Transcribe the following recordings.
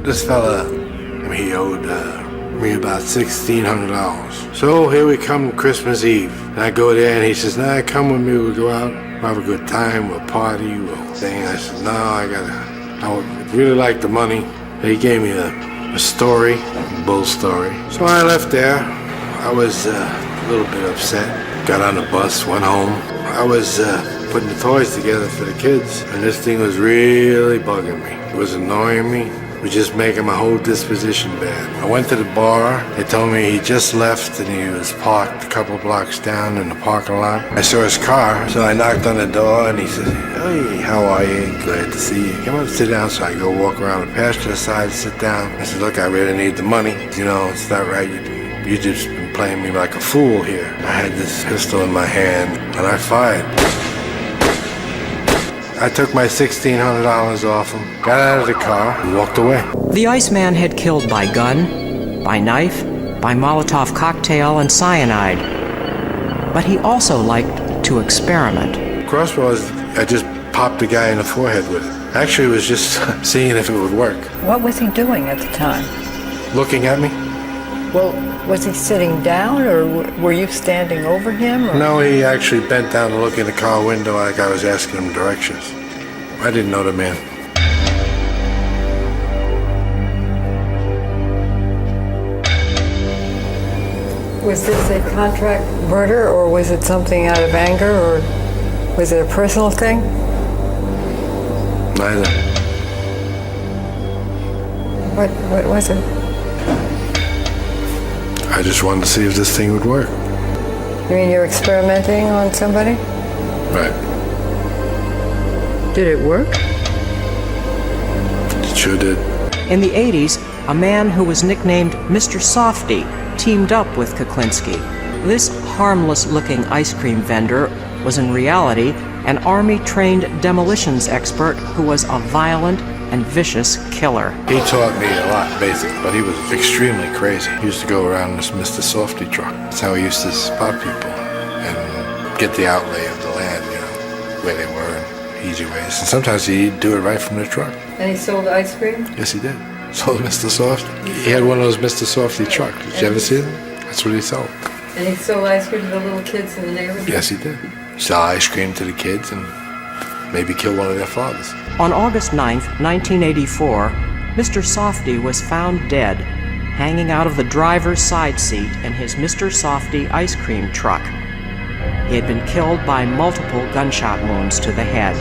this fella, he owed me about $1,600. So here we come Christmas Eve. And I go there and he says, nah, come with me, we'll go out, we'll have a good time, we'll party, we'll sing. I said, no, I would really like the money. And he gave me a story, a bull story. So I left there. I was a little bit upset. Got on the bus, went home. I was putting the toys together for the kids, and this thing was really bugging me. It was annoying me. It was just making my whole disposition bad. I went to the bar. They told me he just left and he was parked a couple blocks down in the parking lot. I saw his car, so I knocked on the door and he said, hey, how are you? Glad to see you. Come up, sit down. So I go walk around the passenger side, sit down. I said, look, I really need the money. You know, it's not right. You just been playing me like a fool here. I had this pistol in my hand and I fired. I took my $1,600 off him, got out of the car, and walked away. The Iceman had killed by gun, by knife, by Molotov cocktail and cyanide. But he also liked to experiment. Crossbows, I just popped the guy in the forehead with it. Actually, it was just seeing if it would work. What was he doing at the time? Looking at me? Well, was he sitting down, or were you standing over him? Or? No, he actually bent down to look in the car window like I was asking him directions. I didn't know the man. Was this a contract murder, or was it something out of anger, or was it a personal thing? Neither. What was it? I just wanted to see if this thing would work. You mean you're experimenting on somebody? Right. Did it work? It sure did. In the 80s, a man who was nicknamed Mr. Softy teamed up with Kuklinski. This harmless-looking ice cream vendor was in reality an Army-trained demolitions expert who was a violent and vicious killer. He taught me a lot, basically, but he was extremely crazy. He used to go around in this Mr. Softy truck. That's how he used to spot people and get the outlay of the land, you know, where they were in easy ways. And sometimes he'd do it right from the truck. And he sold ice cream? Yes, he did. Sold Mr. Softy. He had one of those Mr. Softy trucks. Did you ever see them? That's what he sold. And he sold ice cream to the little kids in the neighborhood? Yes, he did. Sell ice cream to the kids and maybe kill one of their fathers. On August 9th, 1984, Mr. Softy was found dead, hanging out of the driver's side seat in his Mr. Softy ice cream truck. He had been killed by multiple gunshot wounds to the head.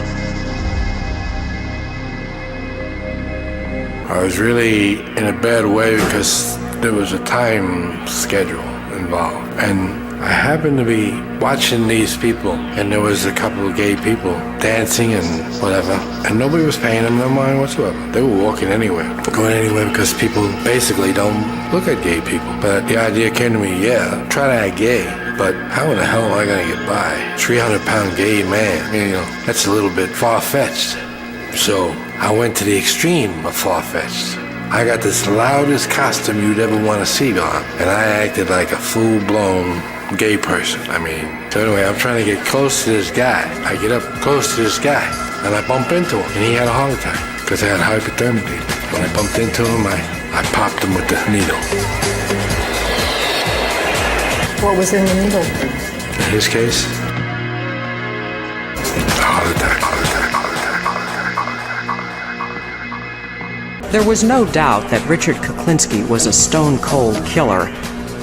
I was really in a bad way because there was a time schedule involved. And I happened to be watching these people, and there was a couple of gay people dancing and whatever, and nobody was paying them no mind whatsoever. They were walking anywhere, going anywhere, because people basically don't look at gay people. But the idea came to me, yeah, try to act gay, but how in the hell am I going to get by? 300-pound gay man, I mean, you know, that's a little bit far-fetched. So I went to the extreme of far-fetched. I got this loudest costume you'd ever want to see on, and I acted like a full-blown gay person. I mean, so anyway, I'm trying to get close to this guy. I get up close to this guy, and I bump into him, and he had a heart attack because I had hypothermia. When I bumped into him, I popped him with the needle. What was in the needle? In his case, a heart attack. There was no doubt that Richard Kuklinski was a stone-cold killer,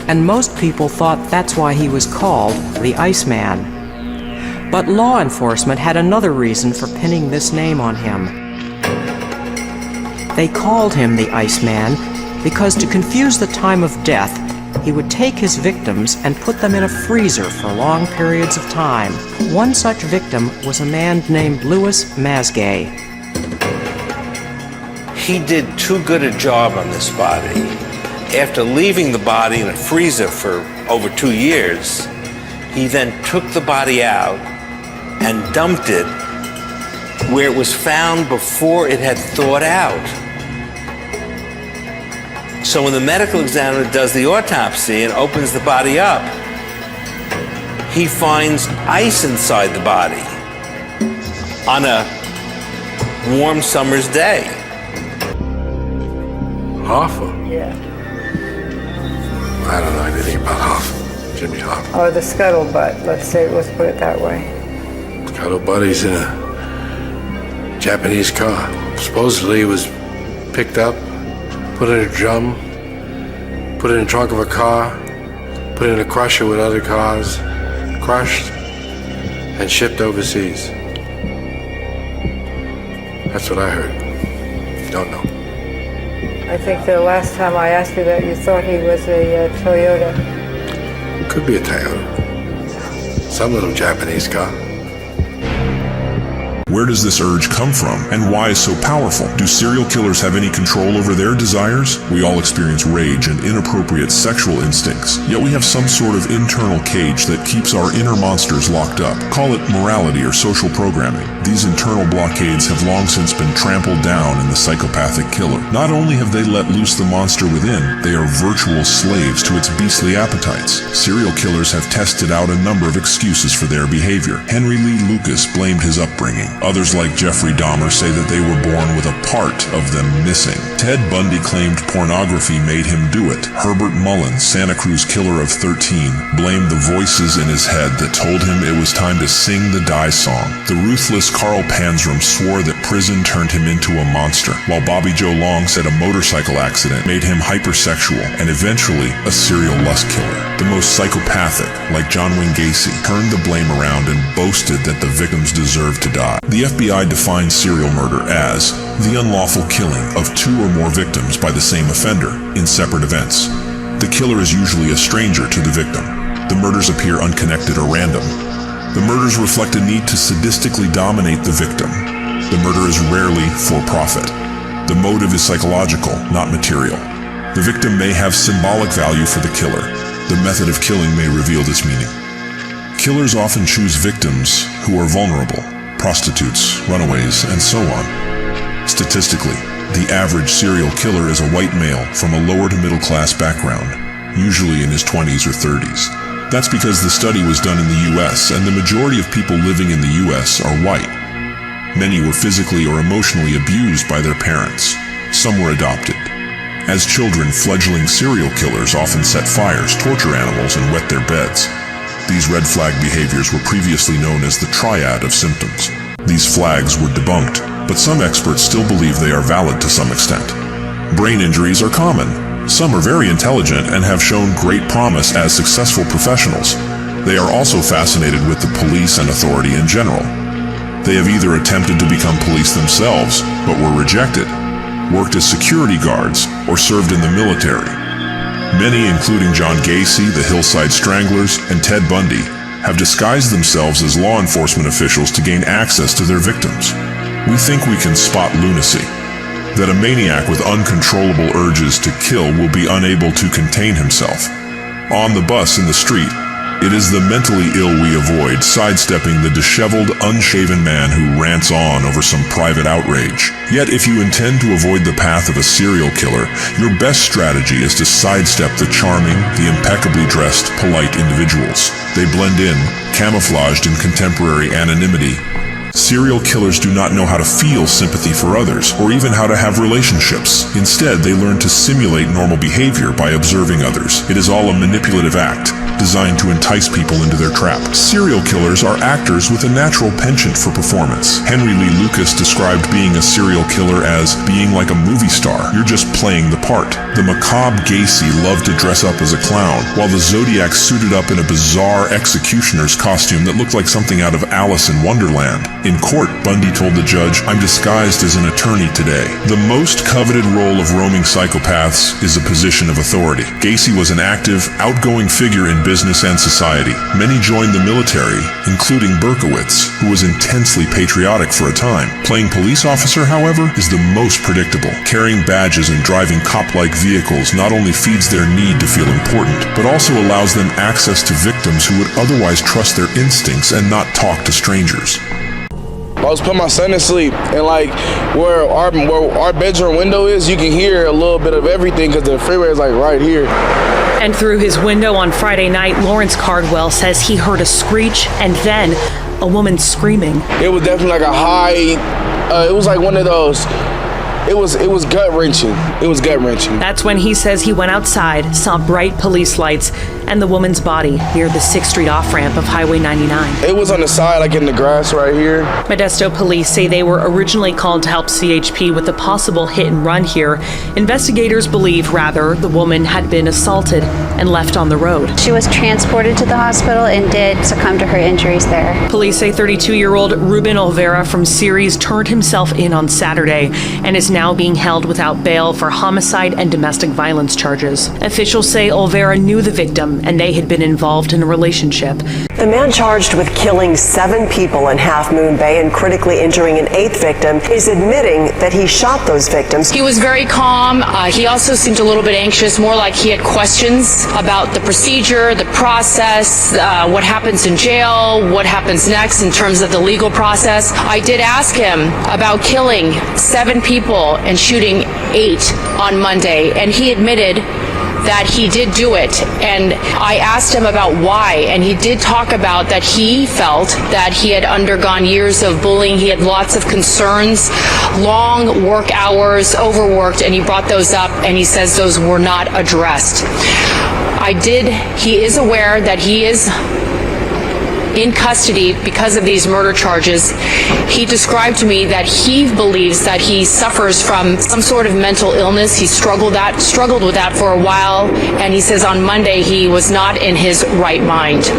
and most people thought that's why he was called the Iceman. But law enforcement had another reason for pinning this name on him. They called him the Iceman because, to confuse the time of death, he would take his victims and put them in a freezer for long periods of time. One such victim was a man named Louis Masgay. He did too good a job on this body. After leaving the body in a freezer for over 2 years, he then took the body out and dumped it where it was found before it had thawed out. So when the medical examiner does the autopsy and opens the body up, he finds ice inside the body on a warm summer's day. Hoffa? Yeah. I don't know anything about Hoffa. Jimmy Hoffa. Or the scuttlebutt, let's put it that way. Scuttlebutt, he's in a Japanese car. Supposedly he was picked up, put in a drum, put in the trunk of a car, put in a crusher with other cars, crushed, and shipped overseas. That's what I heard. Don't know. I think the last time I asked you that, you thought he was a Toyota. Could be a Toyota. Some little Japanese car. Where does this urge come from, and why is so powerful? Do serial killers have any control over their desires? We all experience rage and inappropriate sexual instincts, yet we have some sort of internal cage that keeps our inner monsters locked up. Call it morality or social programming. These internal blockades have long since been trampled down in the psychopathic killer. Not only have they let loose the monster within, they are virtual slaves to its beastly appetites. Serial killers have tested out a number of excuses for their behavior. Henry Lee Lucas blamed his upbringing. Others like Jeffrey Dahmer say that they were born with a part of them missing. Ted Bundy claimed pornography made him do it. Herbert Mullins, Santa Cruz killer of 13, blamed the voices in his head that told him it was time to sing the die song. The ruthless Carl Panzram swore that prison turned him into a monster, while Bobby Joe Long said a motorcycle accident made him hypersexual and eventually a serial lust killer. The most psychopathic, like John Wayne Gacy, turned the blame around and boasted that the victims deserved to die. The FBI defines serial murder as the unlawful killing of two or more victims by the same offender in separate events. The killer is usually a stranger to the victim. The murders appear unconnected or random. The murders reflect a need to sadistically dominate the victim. The murder is rarely for profit. The motive is psychological, not material. The victim may have symbolic value for the killer. The method of killing may reveal this meaning. Killers often choose victims who are vulnerable. Prostitutes, runaways, and so on. Statistically, the average serial killer is a white male from a lower to middle class background, usually in his 20s or 30s. That's because the study was done in the US, and the majority of people living in the US are white. Many were physically or emotionally abused by their parents. Some were adopted. As children, fledgling serial killers often set fires, torture animals, and wet their beds. These red flag behaviors were previously known as the triad of symptoms. These flags were debunked, but some experts still believe they are valid to some extent. Brain injuries are common. Some are very intelligent and have shown great promise as successful professionals. They are also fascinated with the police and authority in general. They have either attempted to become police themselves, but were rejected, worked as security guards, or served in the military. Many, including John Gacy, the Hillside Stranglers, and Ted Bundy, have disguised themselves as law enforcement officials to gain access to their victims. We think we can spot lunacy, that a maniac with uncontrollable urges to kill will be unable to contain himself. On the bus, in the street, it is the mentally ill we avoid, sidestepping the disheveled, unshaven man who rants on over some private outrage. Yet if you intend to avoid the path of a serial killer, your best strategy is to sidestep the charming, the impeccably dressed, polite individuals. They blend in, camouflaged in contemporary anonymity. Serial killers do not know how to feel sympathy for others, or even how to have relationships. Instead, they learn to simulate normal behavior by observing others. It is all a manipulative act, designed to entice people into their trap. Serial killers are actors with a natural penchant for performance. Henry Lee Lucas described being a serial killer as being like a movie star. You're just playing the part. The macabre Gacy loved to dress up as a clown, while the Zodiac suited up in a bizarre executioner's costume that looked like something out of Alice in Wonderland. In court, Bundy told the judge, "I'm disguised as an attorney today." The most coveted role of roaming psychopaths is a position of authority. Gacy was an active, outgoing figure in business and society. Many joined the military, including Berkowitz, who was intensely patriotic for a time. Playing police officer, however, is the most predictable. Carrying badges and driving cop-like vehicles not only feeds their need to feel important, but also allows them access to victims who would otherwise trust their instincts and not talk to strangers. I was putting my son to sleep, and like where our bedroom window is, you can hear a little bit of everything because the freeway is like right here. And through his window on Friday night, Lawrence Cardwell says he heard a screech and then a woman screaming. It was definitely like a high, it was like one of those it was gut-wrenching. It was gut-wrenching. That's when he says he went outside, saw bright police lights, and the woman's body near the 6th Street off-ramp of Highway 99. It was on the side, like in the grass right here. Modesto police say they were originally called to help CHP with a possible hit and run here. Investigators believe, rather, the woman had been assaulted and left on the road. She was transported to the hospital and did succumb to her injuries there. Police say 32-year-old Ruben Olvera from Ceres turned himself in on Saturday and is now being held without bail for homicide and domestic violence charges. Officials say Olvera knew the victim and they had been involved in a relationship. The man charged with killing 7 people in Half Moon Bay and critically injuring an 8th victim is admitting that he shot those victims. He was very calm. He also seemed a little bit anxious, more like he had questions about the procedure, the process, what happens in jail, what happens next in terms of the legal process. I did ask him about killing 7 people and shooting 8 on Monday, and he admitted that he did do it. And I asked him about why, and he did talk about that he felt that he had undergone years of bullying. He had lots of concerns, long work hours, overworked, and he brought those up, and he says those were not addressed. He is aware that he is in custody because of these murder charges. He described to me that he believes that he suffers from some sort of mental illness. He struggled with that for a while, and he says on Monday he was not in his right mind.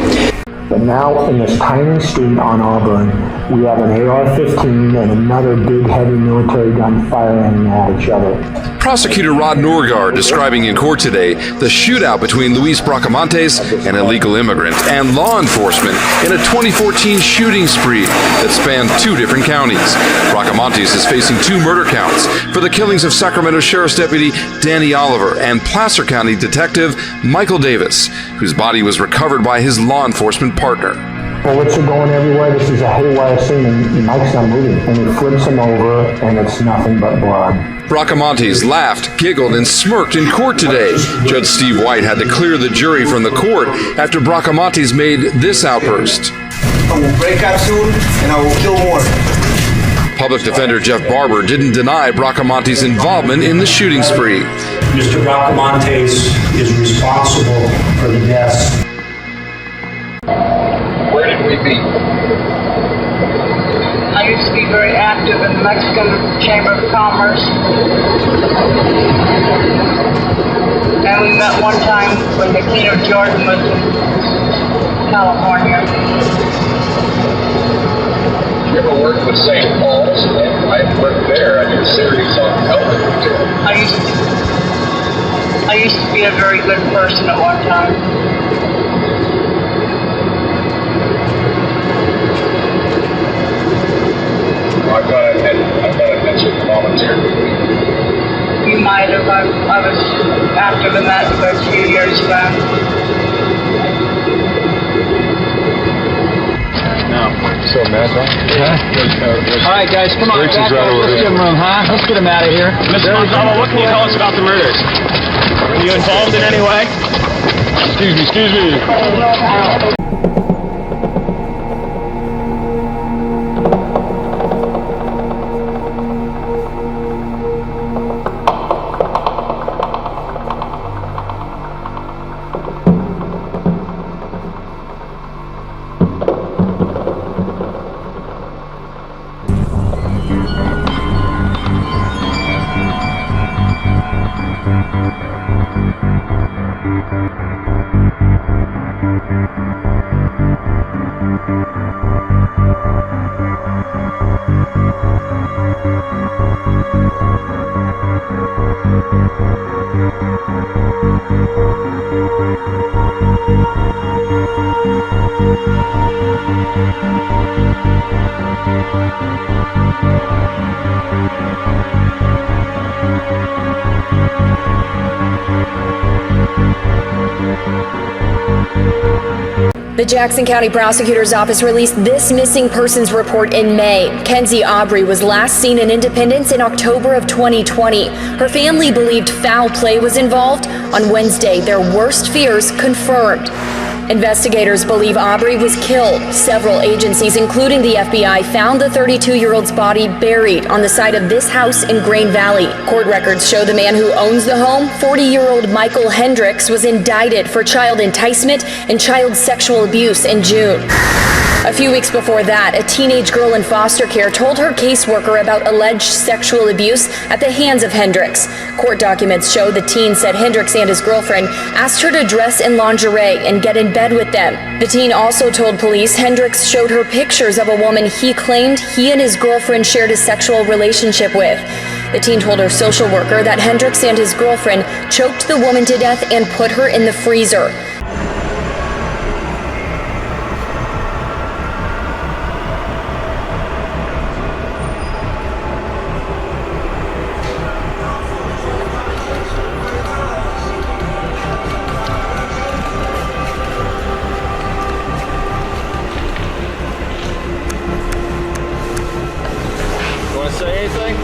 But now in this tiny street on Auburn, we have an AR-15 and another big heavy military gun firing at each other. Prosecutor Rod Norgard describing in court today the shootout between Luis Bracamontes, an illegal immigrant, and law enforcement in a 2014 shooting spree that spanned 2 different counties. Bracamontes is facing 2 murder counts for the killings of Sacramento Sheriff's Deputy Danny Oliver and Placer County Detective Michael Davis, whose body was recovered by his law enforcement partner. Bullets are going everywhere. This is a haywire scene, and Mike's not moving. And he flips him over, and it's nothing but blood. Bracamontes laughed, giggled, and smirked in court today. Judge Steve White had to clear the jury from the court after Bracamontes made this outburst. I will break out soon, and I will kill more. Public Defender Jeff Barber didn't deny Bracamontes' involvement in the shooting spree. Mr. Bracamontes is responsible for the deaths. Where did we meet? I used to be very active in the Mexican Chamber of Commerce. And we met one time when Nikita Jordan was in California. You ever worked with St. Paul's? I worked there. I did a series on television. I used to be a very good person at one time. I thought I mentioned volunteer. You might have. I was active in that for a few years back. No. So mad, huh? All right, guys, come on. Back up. Let's give him room, huh? Let's get him out of here. Mr. Gonzalo, what can you tell us about the murders? Are you involved in any way? Excuse me. The Jackson County Prosecutor's Office released this missing persons report in May. Kenzie Aubrey was last seen in Independence in October of 2020. Her family believed foul play was involved. On Wednesday, their worst fears confirmed. Investigators believe Aubrey was killed. Several agencies, including the FBI, found the 32-year-old's body buried on the side of this house in Grain Valley. Court records show the man who owns the home, 40-year-old Michael Hendricks, was indicted for child enticement and child sexual abuse in June. A few weeks before that, a teenage girl in foster care told her caseworker about alleged sexual abuse at the hands of Hendricks. Court documents show the teen said Hendricks and his girlfriend asked her to dress in lingerie and get in bed with them. The teen also told police Hendricks showed her pictures of a woman he claimed he and his girlfriend shared a sexual relationship with. The teen told her social worker that Hendricks and his girlfriend choked the woman to death and put her in the freezer. Say anything?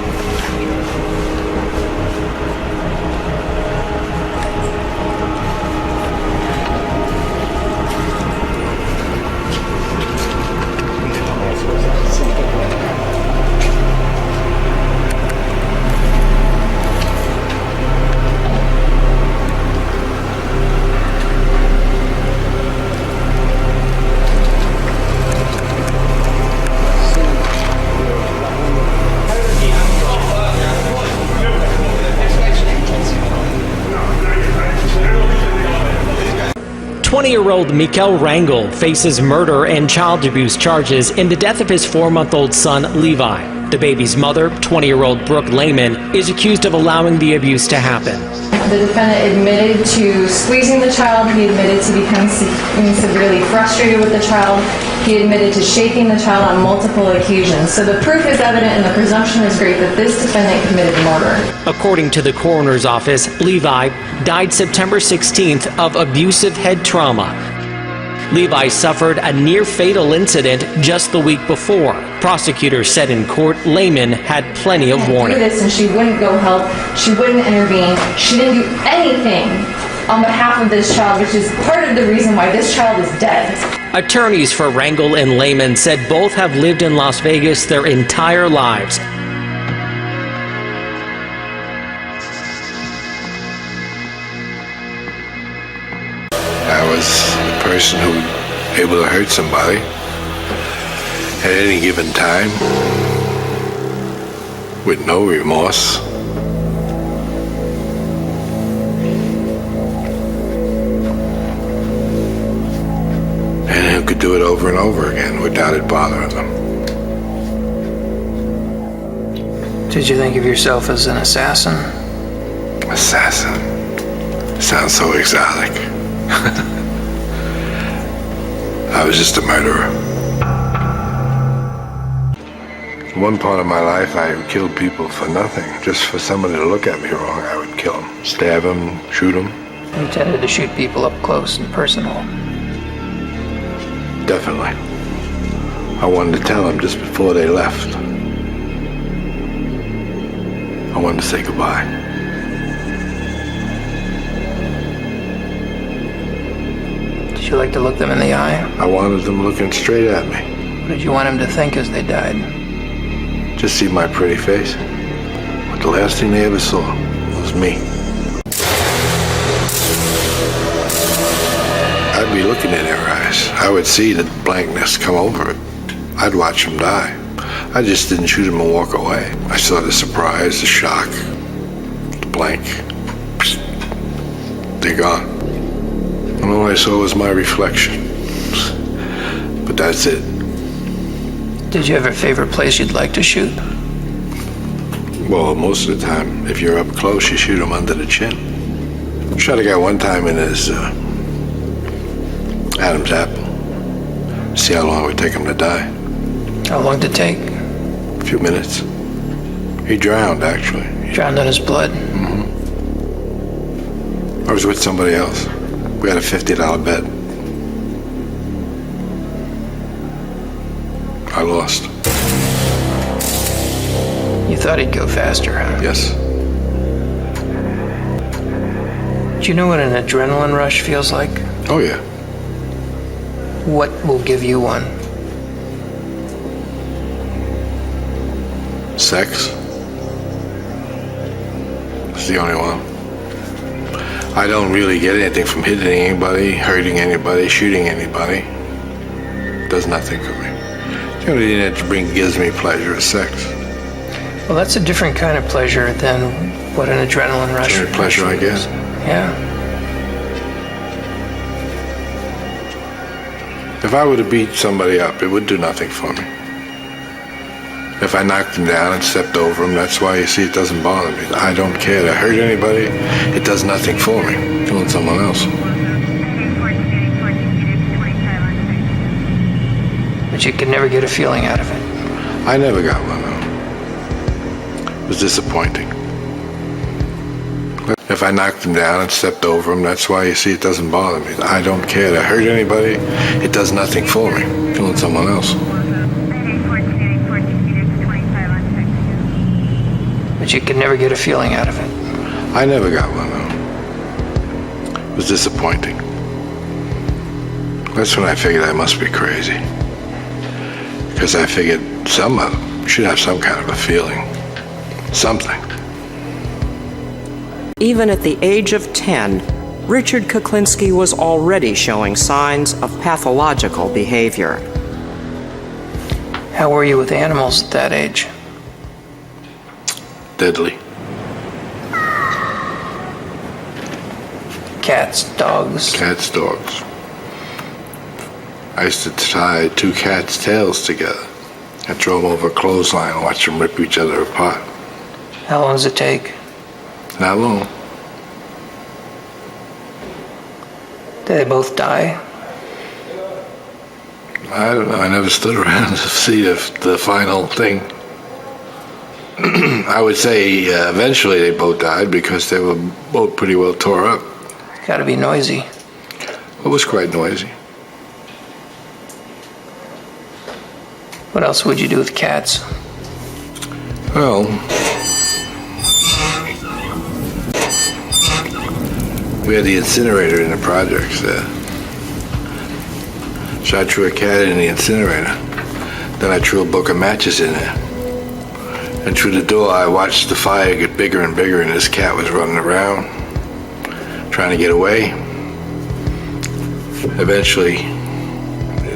20-year-old Mikael Rangel faces murder and child abuse charges in the death of his 4-month-old son, Levi. The baby's mother, 20-year-old Brooke Lehman, is accused of allowing the abuse to happen. The defendant admitted to squeezing the child. He admitted to becoming severely frustrated with the child. He admitted to shaking the child on multiple occasions. So the proof is evident and the presumption is great that this defendant committed murder. According to the coroner's office, Levi died September 16th of abusive head trauma. Levi suffered a near-fatal incident just the week before. Prosecutors said in court Lehman had plenty of warning. This and she wouldn't go help. She wouldn't intervene. She didn't do anything on behalf of this child, which is part of the reason why this child is dead. Attorneys for Rangel and Lehman said both have lived in Las Vegas their entire lives. I was a person who was able to hurt somebody at any given time with no remorse. And who could do it over and over again without it bothering them. Did you think of yourself as an assassin? Assassin? Sounds so exotic. I was just a murderer. One part of my life, I killed people for nothing. Just for somebody to look at me wrong, I would kill them. Stab them, shoot them. You tended to shoot people up close and personal. Definitely. I wanted to tell them just before they left. I wanted to say goodbye. Did you like to look them in the eye? I wanted them looking straight at me. What did you want them to think as they died? Just see my pretty face. But the last thing they ever saw was me. I'd be looking in their eyes. I would see the blankness come over it. I'd watch them die. I just didn't shoot them and walk away. I saw the surprise, the shock, the blank. They're gone. And all I saw was my reflection. But that's it. Did you have a favorite place you'd like to shoot? Well, most of the time, if you're up close, you shoot him under the chin. Shot a guy one time in his Adam's apple. See how long it would take him to die. How long did it take? A few minutes. He drowned, actually. Drowned in his blood? Mm-hmm. I was with somebody else. We had a $50 bet. I lost. You thought he'd go faster, huh? Yes. Do you know what an adrenaline rush feels like? Oh, yeah. What will give you one? Sex. It's the only one. I don't really get anything from hitting anybody, hurting anybody, shooting anybody. It does nothing for me. The only thing that gives me pleasure is sex. Well, that's a different kind of pleasure than what an adrenaline rush It's the only pleasure I get. Yeah. If I were to beat somebody up, it would do nothing for me. If I knocked him down and stepped over him, that's why you see it doesn't bother me. I don't care to hurt anybody. It does nothing for me. Killing someone else. But you could never get a feeling out of it. I never got one, though. It was disappointing. If I knocked him down and stepped over him, that's why you see it doesn't bother me. I don't care to hurt anybody. It does nothing for me. Killing someone else. But you could never get a feeling out of it. I never got one, though. It was disappointing. That's when I figured I must be crazy. Because I figured someone should have some kind of a feeling. Something. Even at the age of 10, Richard Kuklinski was already showing signs of pathological behavior. How were you with animals at that age? Deadly. Cats, dogs? Cats, dogs. I used to tie 2 cats' tails together. I throw them over a clothesline and watch them rip each other apart. How long does it take? Not long. Did they both die? I don't know. I never stood around to see the final thing. I would say eventually they both died because they were both pretty well tore up. Gotta be noisy. It was quite noisy. What else would you do with cats? Well, we had the incinerator in the projects there. So I threw a cat in the incinerator. Then I threw a book of matches in there. And through the door, I watched the fire get bigger and bigger, and this cat was running around, trying to get away. Eventually,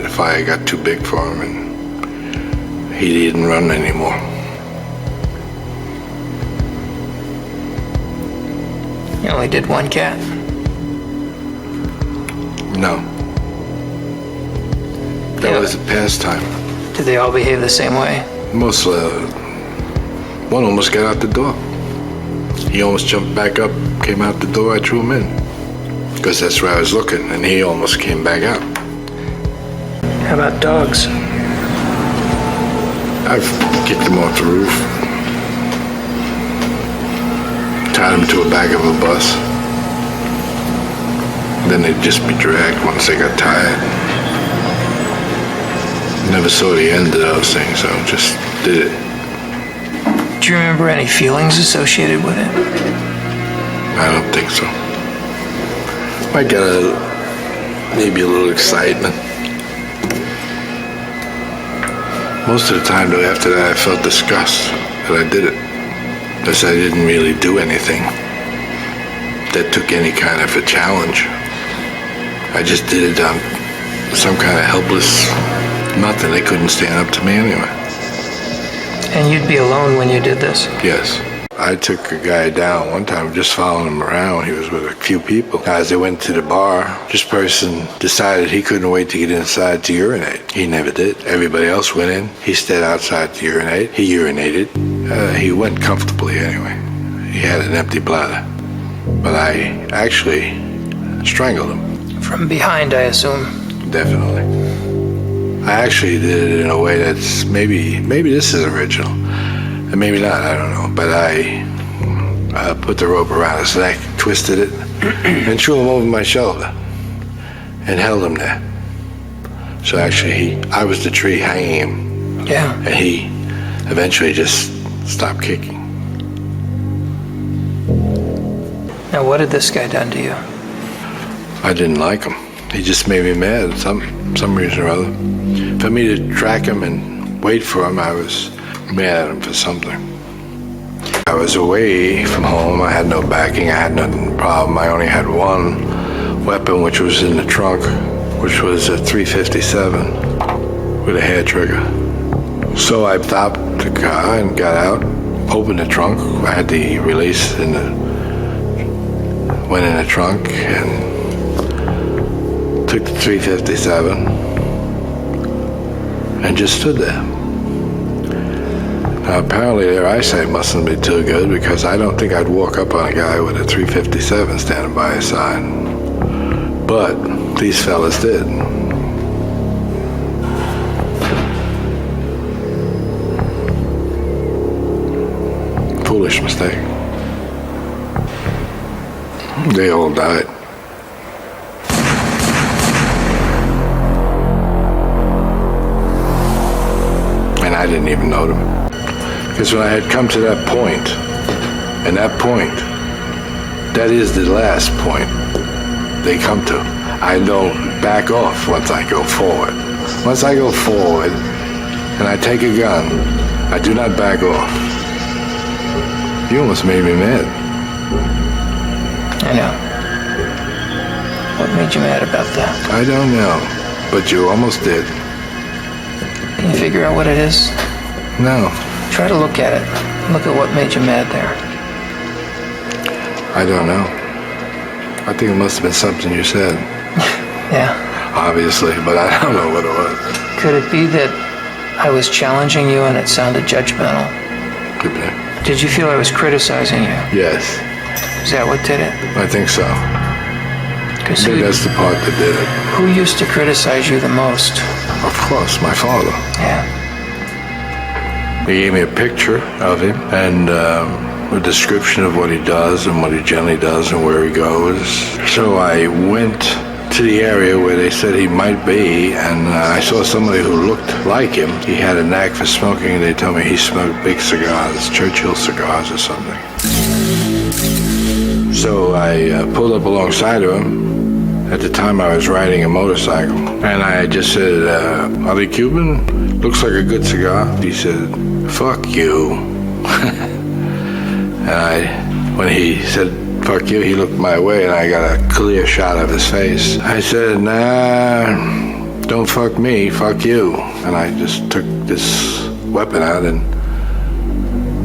the fire got too big for him, and he didn't run anymore. You only did one cat? No. That was a pastime. Did they all behave the same way? Most, one almost got out the door. He almost jumped back up, came out the door, I threw him in. Because that's where I was looking, and he almost came back out. How about dogs? I've kicked them off the roof. Tied them to a back of a bus. Then they'd just be dragged once they got tired. Never saw the end of those things, so just did it. Do you remember any feelings associated with it? I don't think so. Might get maybe a little excitement. Most of the time, though, after that, I felt disgust that I did it. Because I didn't really do anything that took any kind of a challenge. I just did it on some kind of helpless nothing. They couldn't stand up to me anyway. And you'd be alone when you did this? Yes. I took a guy down one time, just following him around. He was with a few people. As they went to the bar, this person decided he couldn't wait to get inside to urinate. He never did. Everybody else went in. He stayed outside to urinate. He urinated. He went comfortably anyway. He had an empty bladder. But I actually strangled him. From behind, I assume? Definitely. I actually did it in a way that's maybe this is original. And maybe not, I don't know. But I put the rope around his neck, twisted it, and threw him over my shoulder and held him there. So actually, I was the tree hanging him. Yeah. And he eventually just stopped kicking. Now, what had this guy done to you? I didn't like him. He just made me mad, some reason or other. For me to track him and wait for him, I was mad at him for something. I was away from home. I had no backing. I had no problem. I only had one weapon, which was in the trunk, which was a .357 with a hair trigger. So I stopped the car and got out, opened the trunk. I had the release went in the trunk and took the .357 and just stood there. Now, apparently their eyesight mustn't be too good, because I don't think I'd walk up on a guy with a .357 standing by his side. But these fellas did. Foolish mistake. They all died. And I didn't even know them. Because when I had come to that point, and that point, that is the last point they come to. I don't back off once I go forward. Once I go forward and I take a gun, I do not back off. You almost made me mad. I know. What made you mad about that? I don't know, but you almost did. Can you figure out what it is? No. Try to look at it. Look at what made you mad there. I don't know. I think it must have been something you said. Yeah. Obviously, but I don't know what it was. Could it be that I was challenging you and it sounded judgmental? Could be. Did you feel I was criticizing you? Yes. Is that what did it? I think so. I think that's the part that did it. Who used to criticize you the most? Of course, my father. Yeah. He gave me a picture of him and a description of what he does and what he generally does and where he goes. So I went to the area where they said he might be, and I saw somebody who looked like him. He had a knack for smoking, and they told me he smoked big cigars, Churchill cigars or something. So I pulled up alongside of him. At the time I was riding a motorcycle, and I just said, are they Cuban? Looks like a good cigar. He said, fuck you. And when he said, fuck you, he looked my way, and I got a clear shot of his face. I said, nah, don't fuck me, fuck you. And I just took this weapon out and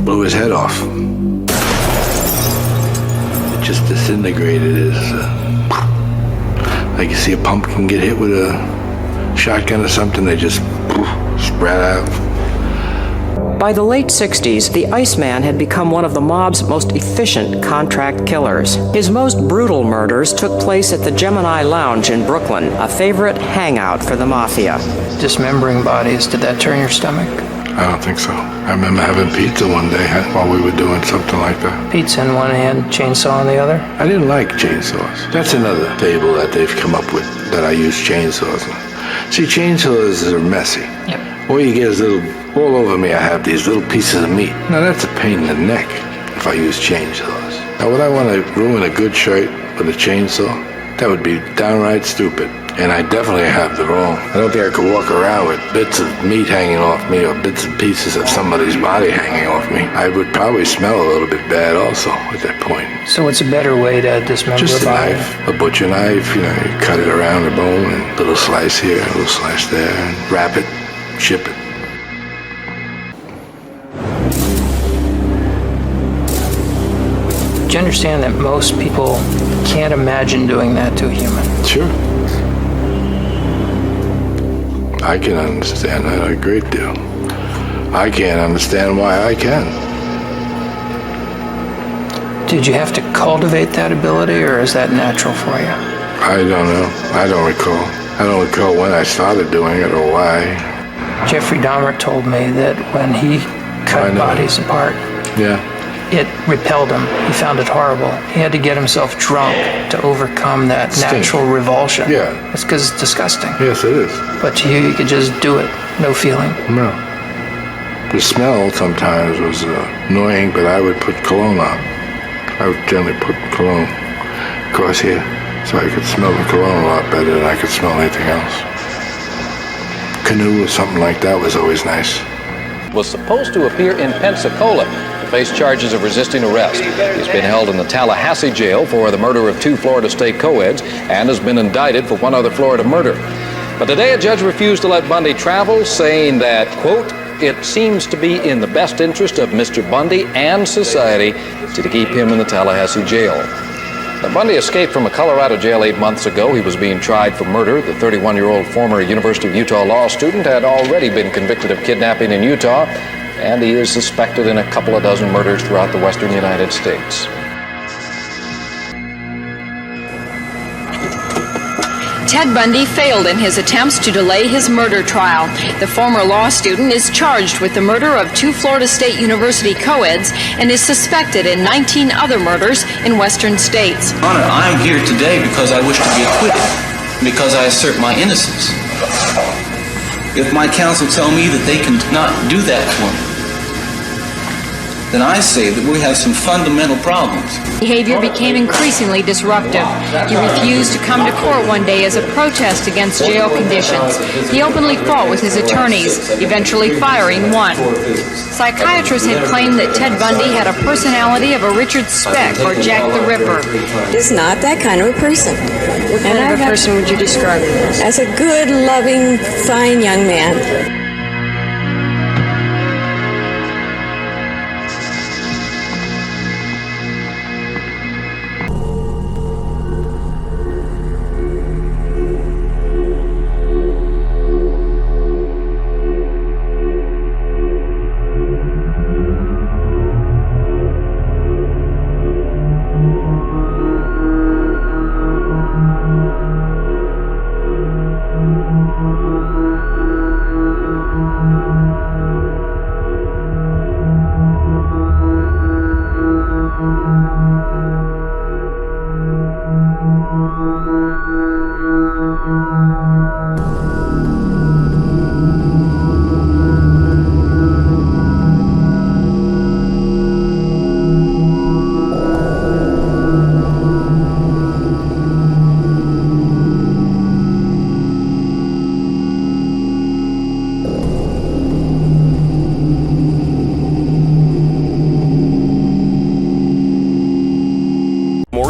blew his head off. It just disintegrated his, like you see a pumpkin get hit with a shotgun or something, they just spread out. By the late 60s, the Iceman had become one of the mob's most efficient contract killers. His most brutal murders took place at the Gemini Lounge in Brooklyn, a favorite hangout for the mafia. Dismembering bodies, did that turn your stomach? I don't think so. I remember having pizza one day while we were doing something like that. Pizza in one hand, chainsaw in the other? I didn't like chainsaws. That's another fable that they've come up with, that I use chainsaws on. See, chainsaws are messy. Yep. All you get is all over me I have these little pieces of meat. Now that's a pain in the neck if I use chainsaws. Now would I want to ruin a good shirt with a chainsaw? That would be downright stupid. And I definitely have the wrong. I don't think I could walk around with bits of meat hanging off me or bits and pieces of somebody's body hanging off me. I would probably smell a little bit bad also at that point. So what's a better way to dismember Just a a body? knife, a butcher knife, you cut it around the bone and a little slice here, a little slice there, and wrap it, ship it. Do you understand that most people can't imagine doing that to a human? Sure. I can understand that a great deal. I can't understand why I can. Did you have to cultivate that ability, or is that natural for you? I don't know. I don't recall. I don't recall when I started doing it or why. Jeffrey Dahmer told me that when he cut bodies apart, it repelled him. He found it horrible. He had to get himself drunk to overcome that natural revulsion. Yeah. It's because it's disgusting. Yes, it is. But to you, you could just do it. No feeling. No. The smell sometimes was annoying, but I would put cologne on. I would generally put cologne across here. so I could smell the cologne a lot better than I could smell anything else. Canoe or something like that was always nice. Was supposed to appear in Pensacola to face charges of resisting arrest. He's been held in the Tallahassee jail for the murder of 2 Florida State co-eds and has been indicted for 1 other Florida murder. But today a judge refused to let Bundy travel, saying that, quote, it seems to be in the best interest of Mr. Bundy and society to keep him in the Tallahassee jail. Now, Bundy escaped from a Colorado jail 8 months ago. He was being tried for murder. The 31-year-old former University of Utah law student had already been convicted of kidnapping in Utah, and he is suspected in a couple of dozen murders throughout the western United States. Ted Bundy failed in his attempts to delay his murder trial. The former law student is charged with the murder of 2 Florida State University co-eds and is suspected in 19 other murders in western states. Honor, I am here today because I wish to be acquitted, because I assert my innocence. If my counsel tell me that they cannot do that for me, then I say that we have some fundamental problems. Behavior became increasingly disruptive. He refused to come to court one day as a protest against jail conditions. He openly fought with his attorneys, eventually firing one. Psychiatrists had claimed that Ted Bundy had a personality of a Richard Speck or Jack the Ripper. He's not that kind of a person. What kind of a person would you describe him as? As a good, loving, fine young man.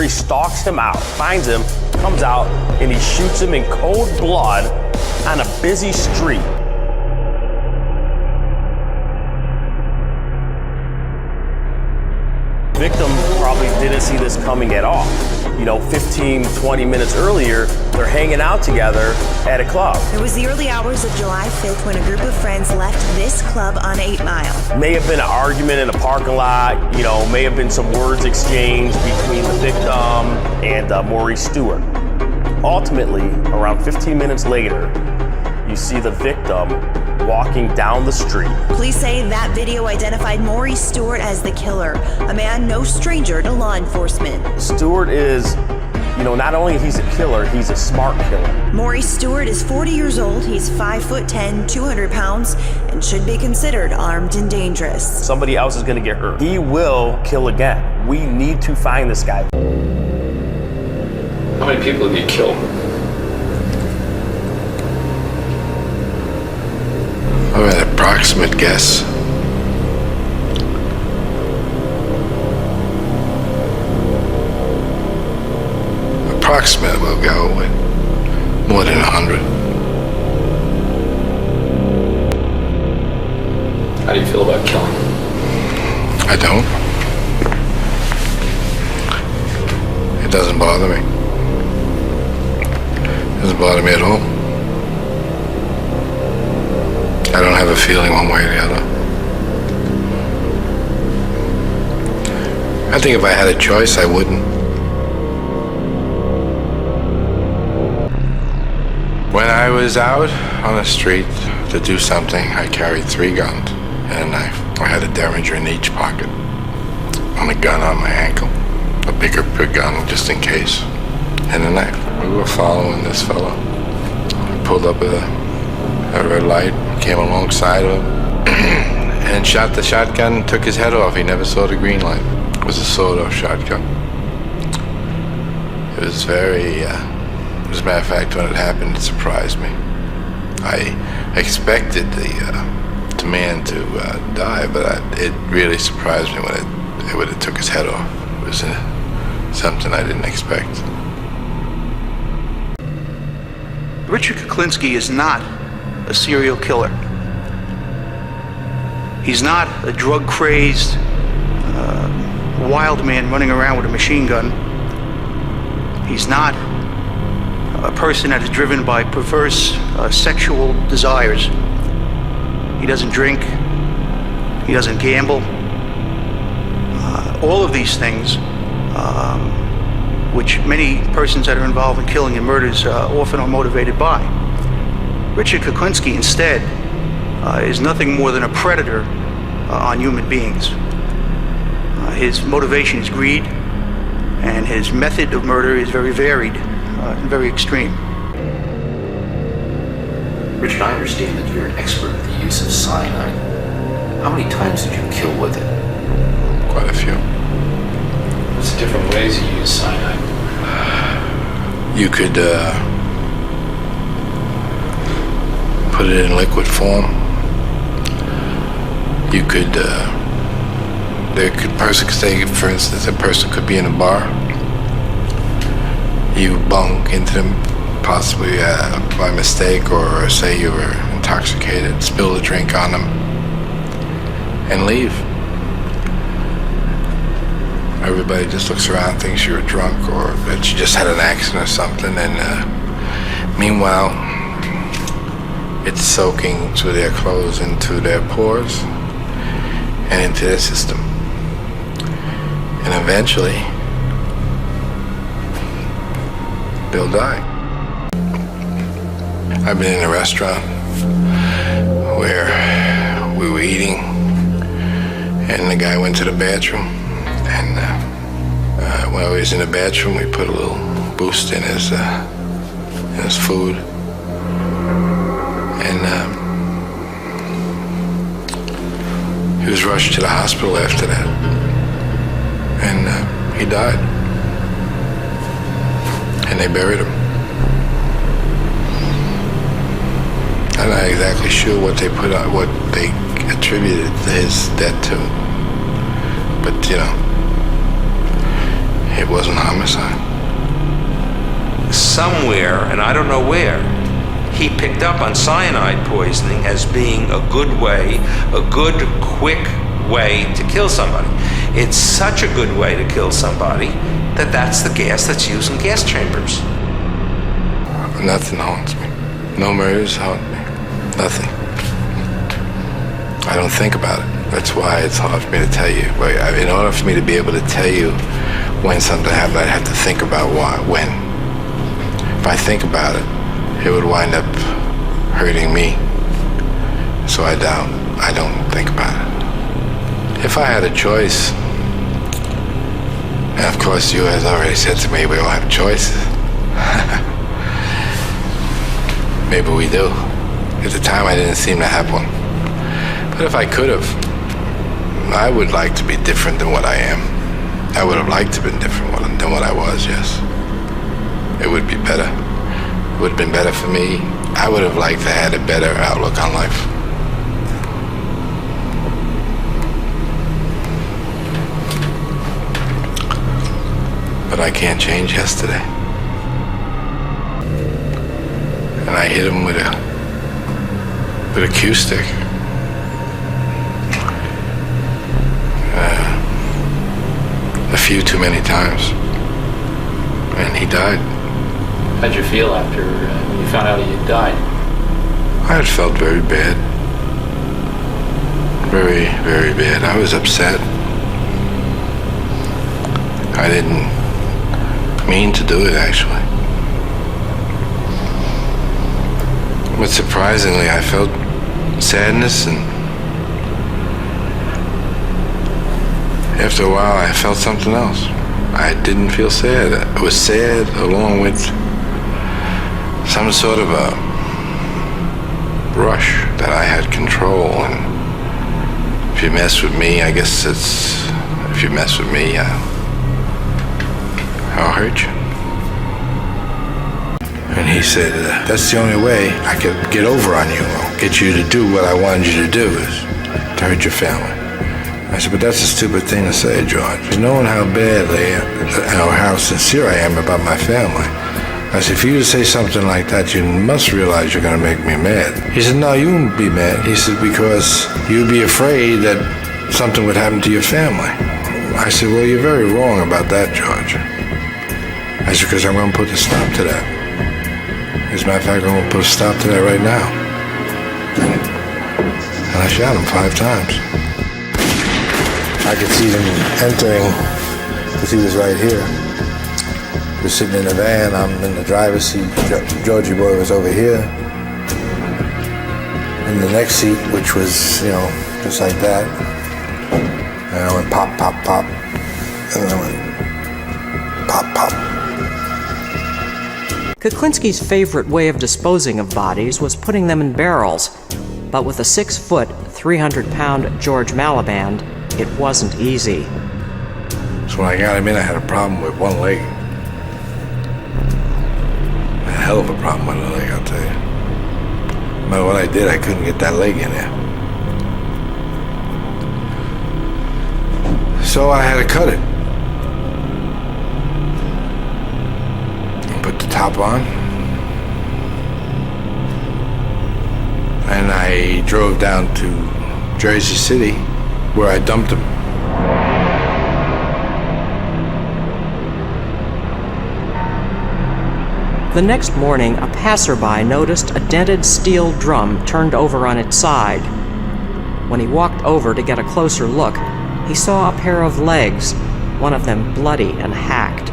Stalks him out, finds him, comes out, and he shoots him in cold blood on a busy street. Victim probably didn't see this coming at all. 15, 20 minutes earlier, they're hanging out together at a club. It was the early hours of July 5th when a group of friends left this club on 8 Mile. May have been an argument in a parking lot, may have been some words exchanged between the victim and Maurice Stewart. Ultimately, around 15 minutes later, you see the victim walking down the street. Police say that video identified Maurice Stewart as the killer, a man no stranger to law enforcement. Stewart is, not only he's a killer, he's a smart killer. Maurice Stewart is 40 years old, he's 5'10", 200 pounds, and should be considered armed and dangerous. Somebody else is gonna get hurt. He will kill again. We need to find this guy. How many people have you killed? All right, approximate guess. Approximate will go with more than 100. How do you feel about killing? I don't. It doesn't bother me. It doesn't bother me at all. I don't have a feeling one way or the other. I think if I had a choice, I wouldn't. When I was out on the street to do something, I carried 3 guns and a knife. I had a Derringer in each pocket, and a gun on my ankle, a bigger gun just in case, and a knife. We were following this fellow. I pulled up at a red light, came alongside of him, and shot the shotgun and took his head off. He never saw the green light. It was a sawed-off shotgun. It was very, as a matter of fact, when it happened, it surprised me. I expected the man to die, but it really surprised me when it took his head off. It was something I didn't expect. Richard Kuklinski is not a serial killer. He's not a drug-crazed, wild man running around with a machine gun. He's not a person that is driven by perverse sexual desires. He doesn't drink. He doesn't gamble. All of these things, which many persons that are involved in killing and murders often are motivated by. Richard Kuklinski, instead, is nothing more than a predator on human beings. His motivation is greed, and his method of murder is very varied and very extreme. Richard, I understand that you're an expert at the use of cyanide. How many times did you kill with it? Quite a few. What's the different ways you use cyanide? You could put it in liquid form. You could, person could say, for instance, a person could be in a bar. You bunk into them, possibly by mistake, or say you were intoxicated, spill a drink on them, and leave. Everybody just looks around, thinks you're drunk, or that you just had an accident or something, and meanwhile, it's soaking through their clothes, into their pores, and into their system. And eventually, they'll die. I've been in a restaurant where we were eating, and the guy went to the bathroom, and while he was in the bathroom, we put a little boost in his food, and he was rushed to the hospital after that, and he died, and they buried him. I'm not exactly sure what they put on, what they attributed his death to, but you know, it wasn't homicide. Somewhere, and I don't know where, he picked up on cyanide poisoning as being a good way, a good, quick way to kill somebody. It's such a good way to kill somebody that that's the gas that's used in gas chambers. Nothing haunts me. No murders haunt me. Nothing. I don't think about it. That's why it's hard for me to tell you. In order for me to be able to tell you when something happened, I'd have to think about when. If I think about it, it would wind up hurting me. So I don't think about it. If I had a choice, and of course you has already said to me, we all have choices. Maybe we do. At the time I didn't seem to have one. But if I could have, I would like to be different than what I am. I would have liked to have been different than what I was, yes. It would be better. It would have been better for me. I would have liked to have had a better outlook on life. But I can't change yesterday. And I hit him with a cue stick. A few too many times. And he died. How'd you feel after when you found out he had died? I had felt very bad. Very, very bad. I was upset. I didn't mean to do it, actually. But surprisingly, I felt sadness, and after a while, I felt something else. I didn't feel sad. I was sad along with some sort of a rush that I had control. And if you mess with me, I guess if you mess with me, I'll hurt you. he said, that's the only way I could get over on you, or get you to do what I wanted you to do, is to hurt your family. I said, but that's a stupid thing to say, George. Knowing how badly or how sincere I am about my family. I said, for you to say something like that, you must realize you're going to make me mad. He said, no, you wouldn't be mad. He said, because you'd be afraid that something would happen to your family. I said, well, you're very wrong about that, George. I said, because I'm going to put a stop to that. As a matter of fact, I'm going to put a stop to that right now. And I shot him 5 times. I could see them entering, because he was right here. He was sitting in the van, I'm in the driver's seat, Georgie boy was over here. In the next seat, which was, you know, just like that. And I went pop, pop, pop. And then I went pop, pop. Kuklinski's favorite way of disposing of bodies was putting them in barrels. But with a 6-foot, 300-pound George Maliband, it wasn't easy. So when I got him in, I had a problem with one leg. A hell of a problem with the leg, I'll tell you. No matter what I did, I couldn't get that leg in there. So I had to cut it. And put the top on. And I drove down to Jersey City, where I dumped him. The next morning, a passerby noticed a dented steel drum turned over on its side. When he walked over to get a closer look, he saw a pair of legs, one of them bloody and hacked.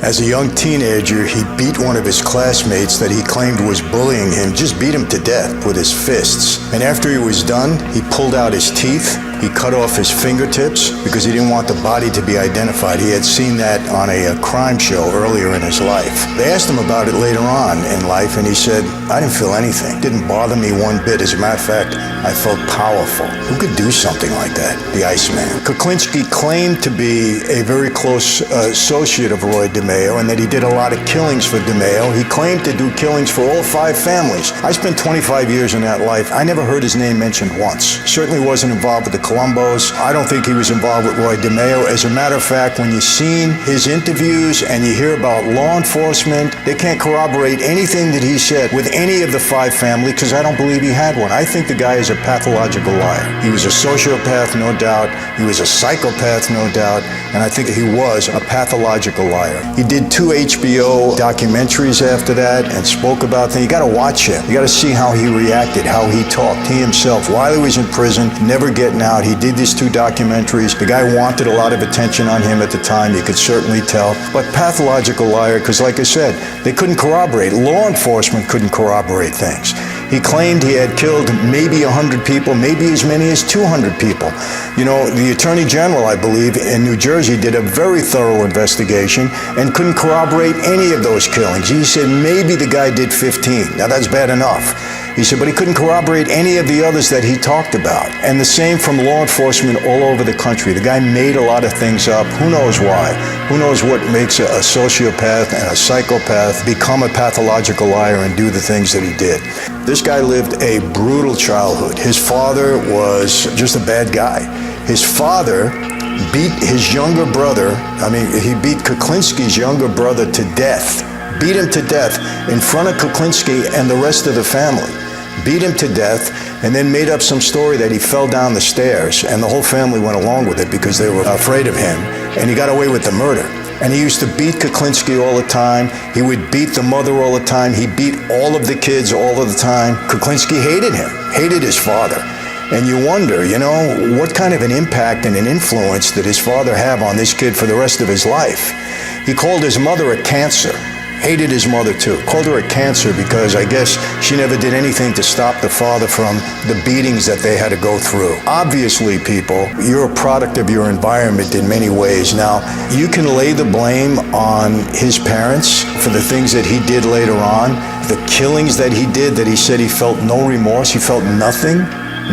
As a young teenager, he beat one of his classmates that he claimed was bullying him, just beat him to death with his fists. And after he was done, he pulled out his teeth. He cut off his fingertips because he didn't want the body to be identified. He had seen that on a crime show earlier in his life. They asked him about it later on in life, and he said, I didn't feel anything. It didn't bother me one bit. As a matter of fact, I felt powerful. Who could do something like that? The Iceman. Kuklinski claimed to be a very close associate of Roy DeMeo and that he did a lot of killings for DeMeo. He claimed to do killings for all 5 families. I spent 25 years in that life. I never heard his name mentioned once. Certainly wasn't involved with the Columbos. I don't think he was involved with Roy DeMeo. As a matter of fact, when you've seen his interviews and you hear about law enforcement, they can't corroborate anything that he said with any of the 5 families because I don't believe he had one. I think the guy is a pathological liar. He was a sociopath, no doubt. He was a psychopath, no doubt. And I think he was a pathological liar. He did 2 HBO documentaries after that and spoke about things. You got to watch him. You got to see how he reacted, how he talked. He himself, while he was in prison, never getting out, he did these 2 documentaries. The guy wanted a lot of attention on him at the time. You could certainly tell. But pathological liar, because like I said, they couldn't corroborate. Law enforcement couldn't corroborate things. He claimed he had killed maybe 100 people, maybe as many as 200 people. You know, the Attorney General, I believe, in New Jersey did a very thorough investigation and couldn't corroborate any of those killings. He said maybe the guy did 15. Now that's bad enough. He said, but he couldn't corroborate any of the others that he talked about. And the same from law enforcement all over the country. The guy made a lot of things up. Who knows why? Who knows what makes a sociopath and a psychopath become a pathological liar and do the things that he did. This guy lived a brutal childhood. His father was just a bad guy. His father beat his younger brother, he beat Kuklinski's younger brother to death. Beat him to death in front of Kuklinski and the rest of the family. Beat him to death, and then made up some story that he fell down the stairs, and the whole family went along with it because they were afraid of him, and he got away with the murder. And he used to beat Kuklinski all the time. He would beat the mother all the time. He beat all of the kids all of the time. Kuklinski hated him, hated his father. And you wonder, you know, what kind of an impact and an influence did his father have on this kid for the rest of his life? He called his mother a cancer. Hated his mother too. Called her a cancer because I guess she never did anything to stop the father from the beatings that they had to go through. Obviously, people, you're a product of your environment in many ways. Now, you can lay the blame on his parents for the things that he did later on, the killings that he did, that he said he felt no remorse, he felt nothing.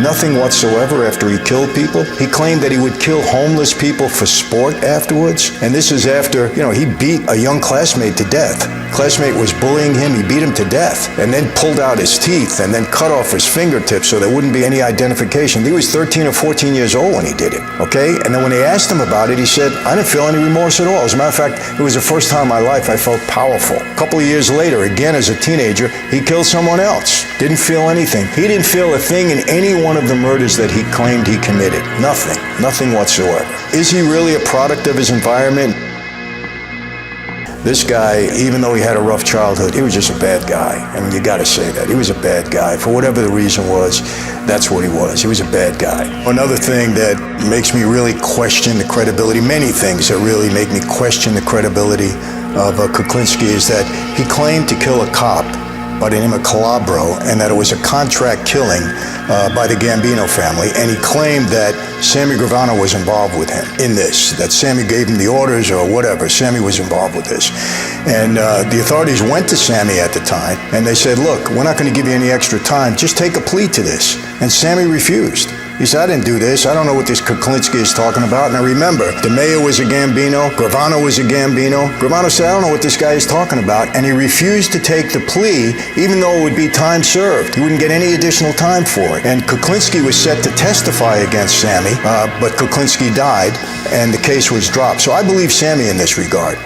Nothing whatsoever after he killed people. He claimed that he would kill homeless people for sport afterwards. And this is after, he beat a young classmate to death. Classmate was bullying him, he beat him to death, and then pulled out his teeth and then cut off his fingertips so there wouldn't be any identification. He was 13 or 14 years old when he did it, okay? And then when they asked him about it, he said, I didn't feel any remorse at all. As a matter of fact, it was the first time in my life I felt powerful. A couple of years later, again as a teenager, he killed someone else. Didn't feel anything. He didn't feel a thing in any one of the murders that he claimed he committed. Nothing whatsoever. Is he really a product of his environment? This guy, even though he had a rough childhood, he was just a bad guy. I mean, you gotta say that. He was a bad guy. For whatever the reason was, that's what he was. He was a bad guy. Another thing that makes me really question the credibility, many things that really make me question the credibility of Kuklinski is that he claimed to kill a cop by the name of Calabro, and that it was a contract killing by the Gambino family, and he claimed that Sammy Gravano was involved with him in this, that Sammy gave him the orders or whatever. Sammy was involved with this. And the authorities went to Sammy at the time, and they said, look, we're not going to give you any extra time, just take a plea to this. And Sammy refused. He said, I didn't do this. I don't know what this Kuklinski is talking about. Now remember, DeMeo was a Gambino. Gravano was a Gambino. Gravano said, I don't know what this guy is talking about. And he refused to take the plea, even though it would be time served. He wouldn't get any additional time for it. And Kuklinski was set to testify against Sammy, but Kuklinski died, and the case was dropped. So I believe Sammy in this regard.